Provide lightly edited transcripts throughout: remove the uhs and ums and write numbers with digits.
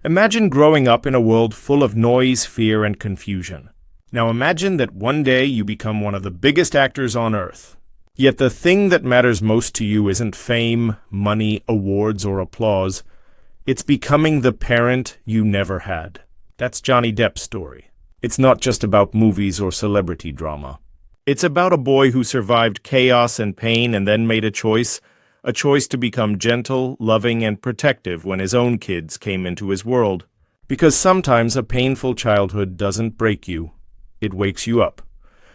Imagine growing up in a world full of noise, fear, and confusion. Now imagine that one day you become one of the biggest actors on earth. Yet the thing that matters most to you isn't fame, money, awards, or applause. It's becoming the parent you never had. That's Johnny Depp's story. It's not just about movies or celebrity drama. It's about a boy who survived chaos and pain and then made a choice to become gentle, loving, and protective when his own kids came into his world. Because sometimes a painful childhood doesn't break you, it wakes you up.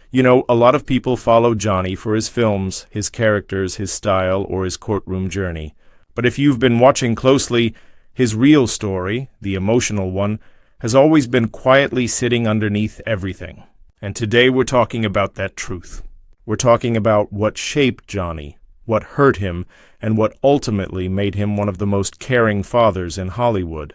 You know, a lot of people follow Johnny for his films, his characters, his style, or his courtroom journey. But if you've been watching closely, his real story, the emotional one, has always been quietly sitting underneath everything. And today we're talking about that truth. We're talking about what shaped Johnny, what hurt him, and what ultimately made him one of the most caring fathers in Hollywood.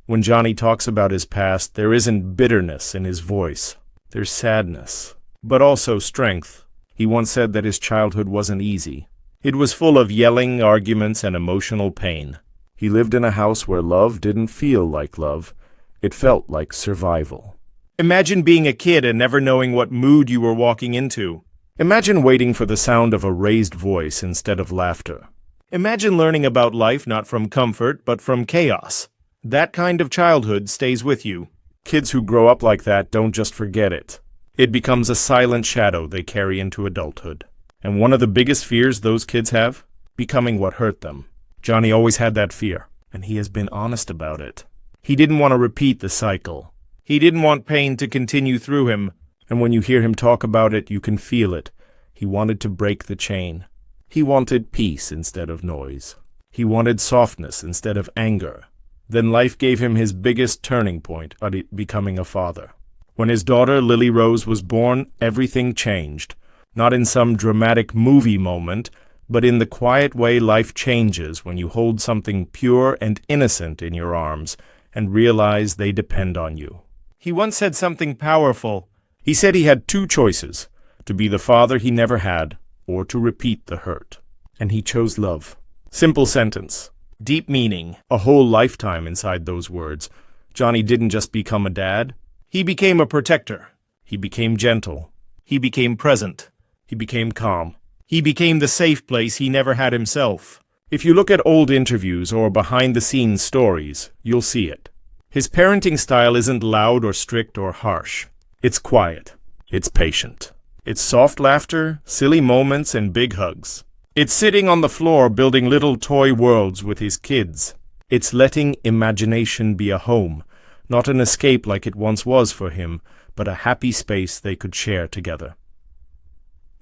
When Johnny talks about his past, there isn't bitterness in his voice. There's sadness, but also strength. He once said that his childhood wasn't easy. It was full of yelling, arguments, and emotional pain. He lived in a house where love didn't feel like love. It felt like survival. Imagine being a kid and never knowing what mood you were walking into. Imagine waiting for the sound of a raised voice instead of laughter. Imagine learning about life not from comfort, but from chaos. That kind of childhood stays with you. Kids who grow up like that don't just forget it. It becomes a silent shadow they carry into adulthood. And one of the biggest fears those kids have? Becoming what hurt them. Johnny always had that fear, and he has been honest about it. He didn't want to repeat the cycle. He didn't want pain to continue through him, and when you hear him talk about it, you can feel it. He wanted to break the chain. He wanted peace instead of noise. He wanted softness instead of anger. Then life gave him his biggest turning point at becoming a father. When his daughter Lily Rose was born, everything changed. Not in some dramatic movie moment, but in the quiet way life changes when you hold something pure and innocent in your arms and realize they depend on you. He once said something powerful. He said he had two choices, to be the father he never had, or to repeat the hurt. And he chose love. Simple sentence. Deep meaning. A whole lifetime inside those words. Johnny didn't just become a dad. He became a protector. He became gentle. He became present. He became calm. He became the safe place he never had himself. If you look at old interviews or behind-the-scenes stories, you'll see it. His parenting style isn't loud or strict or harsh. It's quiet. It's patient. It's soft laughter, silly moments, and big hugs. It's sitting on the floor building little toy worlds with his kids. It's letting imagination be a home, not an escape like it once was for him, but a happy space they could share together.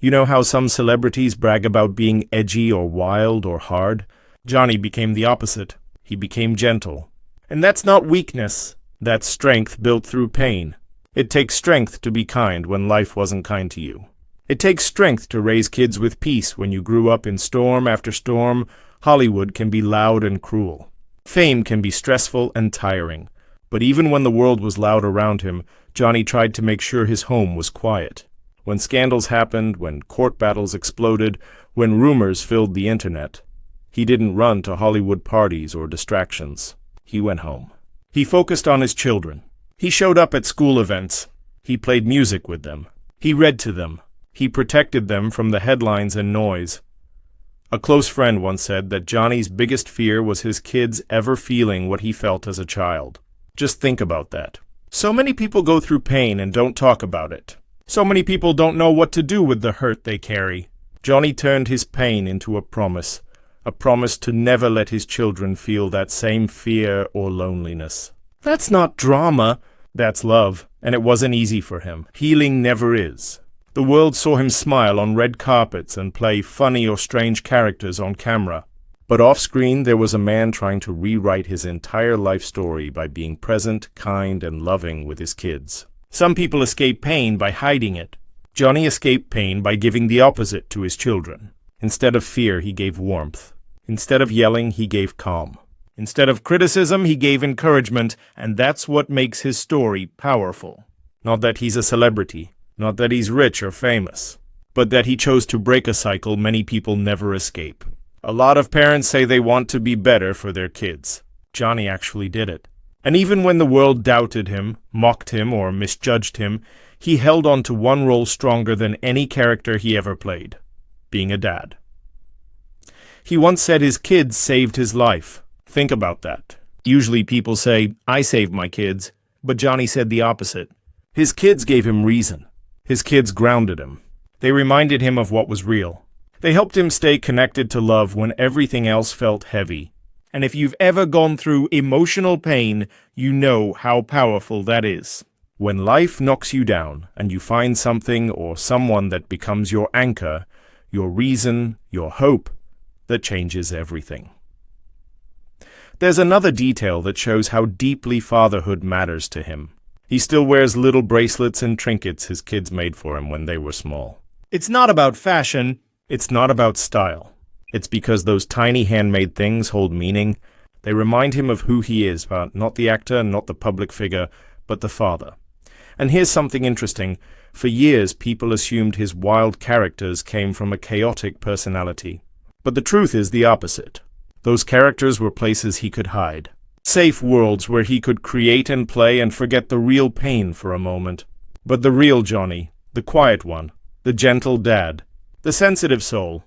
You know how some celebrities brag about being edgy or wild or hard? Johnny became the opposite. He became gentle. And that's not weakness. That's strength built through pain. It takes strength to be kind when life wasn't kind to you. It takes strength to raise kids with peace when you grew up in storm after storm. Hollywood can be loud and cruel. Fame can be stressful and tiring. But even when the world was loud around him, Johnny tried to make sure his home was quiet. When scandals happened, when court battles exploded, when rumors filled the internet, he didn't run to Hollywood parties or distractions. He went home. He focused on his children. He showed up at school events. He played music with them. He read to them. He protected them from the headlines and noise. A close friend once said that Johnny's biggest fear was his kids ever feeling what he felt as a child. Just think about that. So many people go through pain and don't talk about it. So many people don't know what to do with the hurt they carry. Johnny turned his pain into a promise to never let his children feel that same fear or loneliness. That's not drama, that's love, and it wasn't easy for him. Healing never is. The world saw him smile on red carpets and play funny or strange characters on camera. But off-screen, there was a man trying to rewrite his entire life story by being present, kind, and loving with his kids. Some people escape pain by hiding it. Johnny escaped pain by giving the opposite to his children. Instead of fear, he gave warmth. Instead of yelling, he gave calm. Instead of criticism, he gave encouragement, and that's what makes his story powerful. Not that he's a celebrity, not that he's rich or famous, but that he chose to break a cycle many people never escape. A lot of parents say they want to be better for their kids. Johnny actually did it. And even when the world doubted him, mocked him, or misjudged him, he held on to one role stronger than any character he ever played: being a dad. He once said his kids saved his life. Think about that. Usually people say, "I saved my kids," but Johnny said the opposite. His kids gave him reason. His kids grounded him. They reminded him of what was real. They helped him stay connected to love when everything else felt heavy. And if you've ever gone through emotional pain, you know how powerful that is. When life knocks you down and you find something or someone that becomes your anchor, your reason, your hope, that changes everything. There's another detail that shows how deeply fatherhood matters to him. He still wears little bracelets and trinkets his kids made for him when they were small. It's not about fashion. It's not about style. It's because those tiny handmade things hold meaning. They remind him of who he is, not the actor, not the public figure, but the father. And here's something interesting. For years, people assumed his wild characters came from a chaotic personality. But the truth is the opposite. Those characters were places he could hide. Safe worlds where he could create and play and forget the real pain for a moment. But the real Johnny, the quiet one, the gentle dad, the sensitive soul,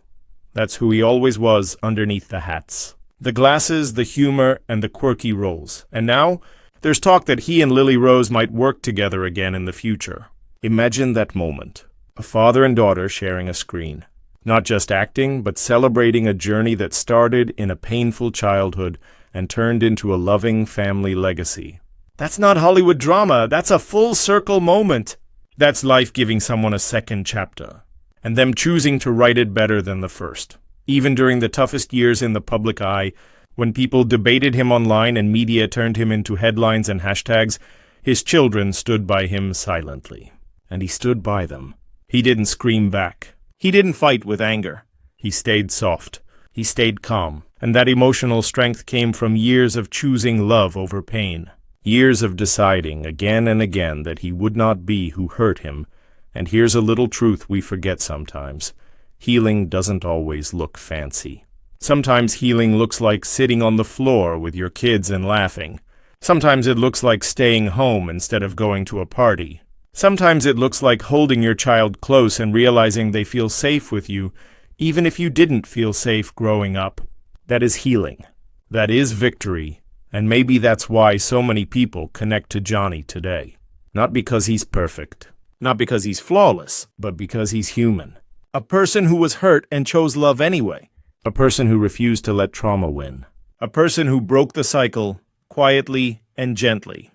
that's who he always was underneath the hats. The glasses, the humor, and the quirky roles. And now, there's talk that he and Lily Rose might work together again in the future. Imagine that moment. A father and daughter sharing a screen. Not just acting, but celebrating a journey that started in a painful childhood and turned into a loving family legacy. That's not Hollywood drama. That's a full circle moment. That's life giving someone a second chapter, and them choosing to write it better than the first. Even during the toughest years in the public eye, when people debated him online and media turned him into headlines and hashtags, his children stood by him silently. And he stood by them. He didn't scream back. He didn't fight with anger. He stayed soft. He stayed calm. And that emotional strength came from years of choosing love over pain. Years of deciding again and again that he would not be who hurt him. And here's a little truth we forget sometimes. Healing doesn't always look fancy. Sometimes healing looks like sitting on the floor with your kids and laughing. Sometimes it looks like staying home instead of going to a party. Sometimes it looks like holding your child close and realizing they feel safe with you, even if you didn't feel safe growing up. That is healing. That is victory. And maybe that's why so many people connect to Johnny today. Not because he's perfect. Not because he's flawless, but because he's human. A person who was hurt and chose love anyway. A person who refused to let trauma win. A person who broke the cycle quietly and gently.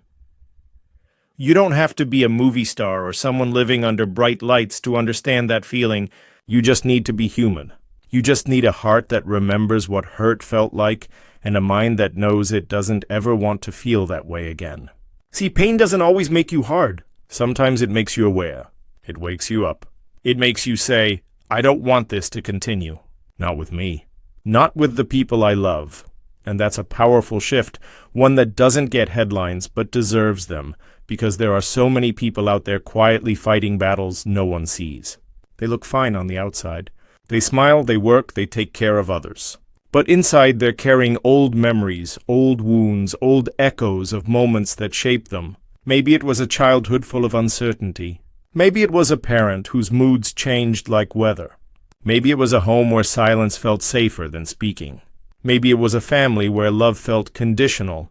You don't have to be a movie star or someone living under bright lights to understand that feeling. You just need to be human. You just need a heart that remembers what hurt felt like and a mind that knows it doesn't ever want to feel that way again. See, pain doesn't always make you hard. Sometimes it makes you aware. It wakes you up. It makes you say, I don't want this to continue. Not with me. Not with the people I love. And that's a powerful shift, one that doesn't get headlines but deserves them, because there are so many people out there quietly fighting battles no one sees. They look fine on the outside. They smile, they work, they take care of others. But inside they're carrying old memories, old wounds, old echoes of moments that shaped them. Maybe it was a childhood full of uncertainty. Maybe it was a parent whose moods changed like weather. Maybe it was a home where silence felt safer than speaking. Maybe it was a family where love felt conditional,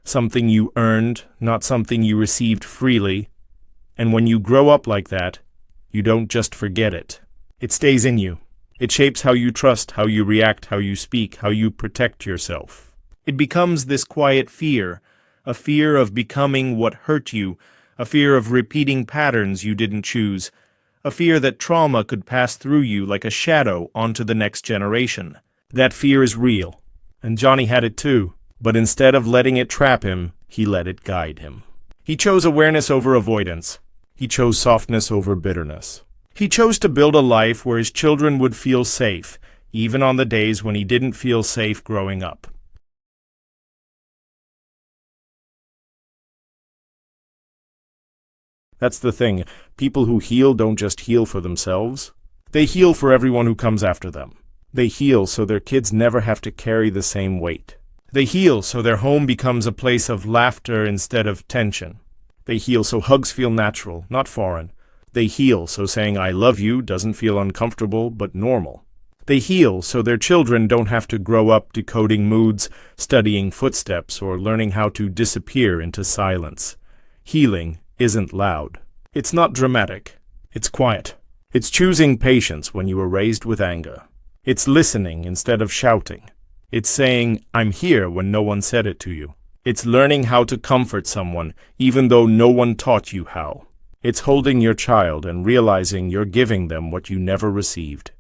something you earned, not something you received freely. And when you grow up like that, you don't just forget it. It stays in you. It shapes how you trust, how you react, how you speak, how you protect yourself. It becomes this quiet fear, a fear of becoming what hurt you, a fear of repeating patterns you didn't choose, a fear that trauma could pass through you like a shadow onto the next generation. That fear is real, and Johnny had it too, but instead of letting it trap him, he let it guide him. He chose awareness over avoidance. He chose softness over bitterness. He chose to build a life where his children would feel safe, even on the days when he didn't feel safe growing up. That's the thing. People who heal don't just heal for themselves. They heal for everyone who comes after them. They heal so their kids never have to carry the same weight. They heal so their home becomes a place of laughter instead of tension. They heal so hugs feel natural, not foreign. They heal so saying I love you doesn't feel uncomfortable but normal. They heal so their children don't have to grow up decoding moods, studying footsteps, or learning how to disappear into silence. Healing isn't loud. It's not dramatic. It's quiet. It's choosing patience when you were raised with anger. It's listening instead of shouting. It's saying, I'm here when no one said it to you. It's learning how to comfort someone even though no one taught you how. It's holding your child and realizing you're giving them what you never received.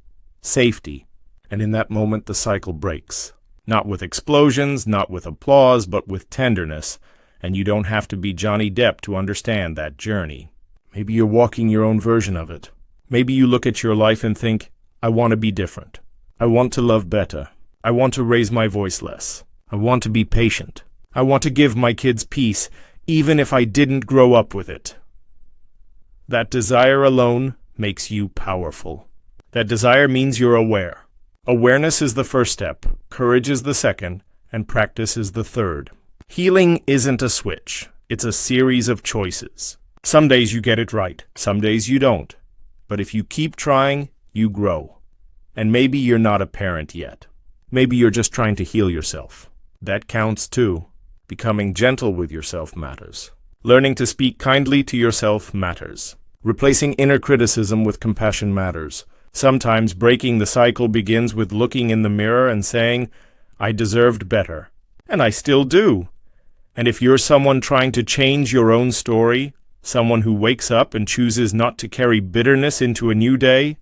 Safety. And in that moment the cycle breaks. Not with explosions, not with applause, but with tenderness. And you don't have to be Johnny Depp to understand that journey. Maybe you're walking your own version of it. Maybe you look at your life and think, I want to be different. I want to love better. I want to raise my voice less. I want to be patient. I want to give my kids peace, even if I didn't grow up with it. That desire alone makes you powerful. That desire means you're aware. Awareness is the first step, courage is the second, and practice is the third. Healing isn't a switch. It's a series of choices. Some days you get it right, some days you don't. But if you keep trying, you grow. And maybe you're not a parent yet. Maybe you're just trying to heal yourself. That counts too. Becoming gentle with yourself matters. Learning to speak kindly to yourself matters. Replacing inner criticism with compassion matters. Sometimes breaking the cycle begins with looking in the mirror and saying, I deserved better. And I still do. And if you're someone trying to change your own story, someone who wakes up and chooses not to carry bitterness into a new day,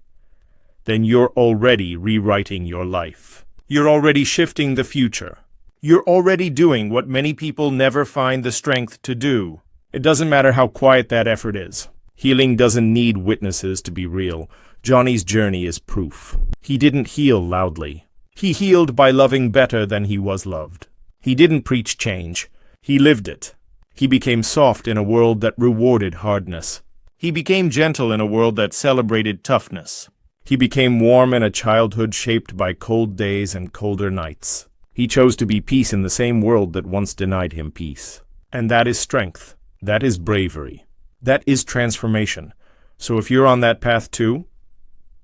then you're already rewriting your life. You're already shifting the future. You're already doing what many people never find the strength to do. It doesn't matter how quiet that effort is. Healing doesn't need witnesses to be real. Johnny's journey is proof. He didn't heal loudly. He healed by loving better than he was loved. He didn't preach change. He lived it. He became soft in a world that rewarded hardness. He became gentle in a world that celebrated toughness. He became warm in a childhood shaped by cold days and colder nights. He chose to be peace in the same world that once denied him peace. And that is strength. That is bravery. That is transformation. So if you're on that path too,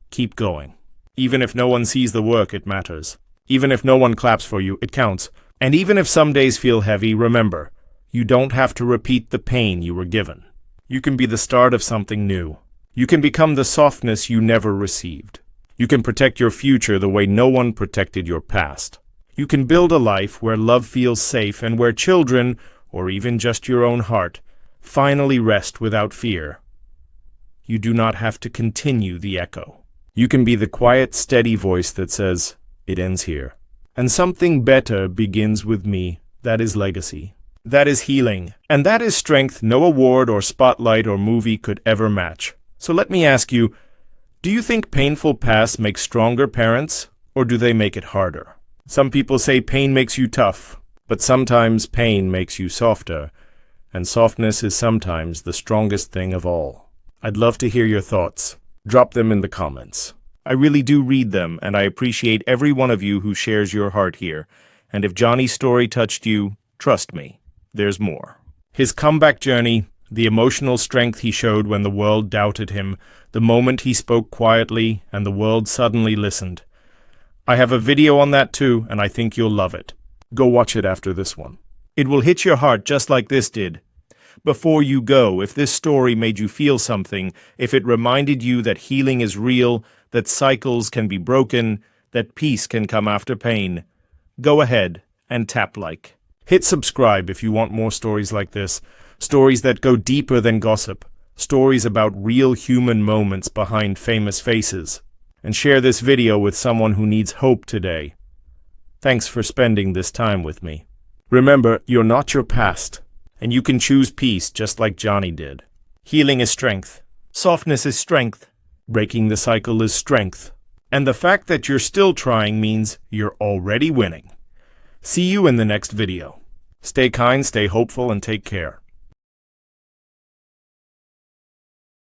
keep going. Even if no one sees the work, it matters. Even if no one claps for you, it counts. And even if some days feel heavy, remember, you don't have to repeat the pain you were given. You can be the start of something new. You can become the softness you never received. You can protect your future the way no one protected your past. You can build a life where love feels safe and where children, or even just your own heart, finally rest without fear. You do not have to continue the echo. You can be the quiet, steady voice that says, it ends here. And something better begins with me. That is legacy. That is healing. And that is strength no award or spotlight or movie could ever match. So let me ask you, do you think painful pasts make stronger parents, or do they make it harder? Some people say pain makes you tough, but sometimes pain makes you softer, and softness is sometimes the strongest thing of all. I'd love to hear your thoughts. Drop them in the comments. I really do read them, and I appreciate every one of you who shares your heart here. And if Johnny's story touched you, trust me, there's more. His comeback journey, the emotional strength he showed when the world doubted him, the moment he spoke quietly and the world suddenly listened. I have a video on that too, and I think you'll love it. Go watch it after this one. It will hit your heart just like this did. Before you go, if this story made you feel something, if it reminded you that healing is real, that cycles can be broken, that peace can come after pain, go ahead and tap like. Hit subscribe if you want more stories like this, stories that go deeper than gossip, stories about real human moments behind famous faces. And share this video with someone who needs hope today. Thanks for spending this time with me. Remember, you're not your past, and you can choose peace just like Johnny did. Healing is strength. Softness is strength. Breaking the cycle is strength. And the fact that you're still trying means you're already winning. See you in the next video. Stay kind, stay hopeful, and take care.